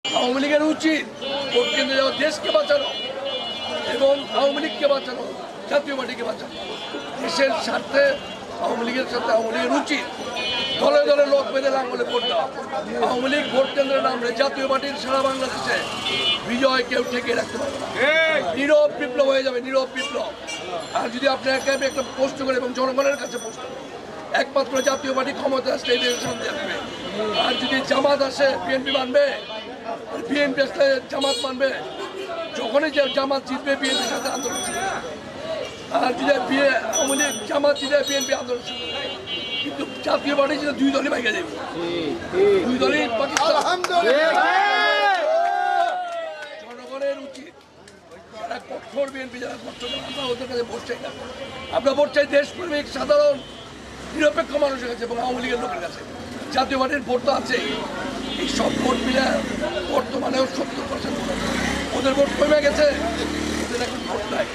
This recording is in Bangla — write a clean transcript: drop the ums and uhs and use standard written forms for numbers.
আওয়ামী লীগের উচিত ভোট কেন্দ্রে যাওয়া দেশকে বাঁচানো এবং আওয়ামী লীগকে বাঁচানো, জাতীয় পার্টিকে বাঁচানো। দেশের স্বার্থে আওয়ামী লীগের সাথে আওয়ামী লীগের উচিত দলে দলে লোক বেঁধে লাঙ্গলে ভোট দেওয়া। আওয়ামী লীগ ভোট কেন্দ্রে নামলে জাতীয় পার্টির সারা বাংলাদেশে বিজয় কেউ ঠেকে রাখতে পারবে না। নীরব বিপ্লব হয়ে যাবে, নীরব বিপ্লব। আর যদি আপনি একটা পোস্ট করে এবং জনগণের কাছে পোস্ট করেন, একমাত্র জাতীয় পার্টি ক্ষমতা আসলে এই দেশে শান্তি আসবে। আর যদি জামাত আসে বিএনপি মানবে, আর বিএনপি আসলে জামাত মানবে। যখনই জামাত জিতবে বিএনপির সাথে আন্দোলন শুরু হবে। আর যদি আওয়ামী লীগ জামাত জিতে বিএনপি আন্দোলন শুরু হবে। কিন্তু জাতীয় পার্টি যেটা দুই দলই ভাইকে দেবে, দুই দলই পাকিস্তান। জনগণের উচিত যারা কঠোর বিএনপি, যারা কঠোর আমরা ওদের কাছে ভোট চাই না। আমরা ভোট চাই দেশপ্রেমিক সাধারণ নিরপেক্ষ মানুষের কাছে এবং আওয়ামী লীগের লোকের কাছে। জাতীয় পার্টির ভোট তো আছেই, এই সব ভোট মিলে বর্তমানেও 70% ওদের ভোট কমে গেছে, ওদের এখন ভোট নাই।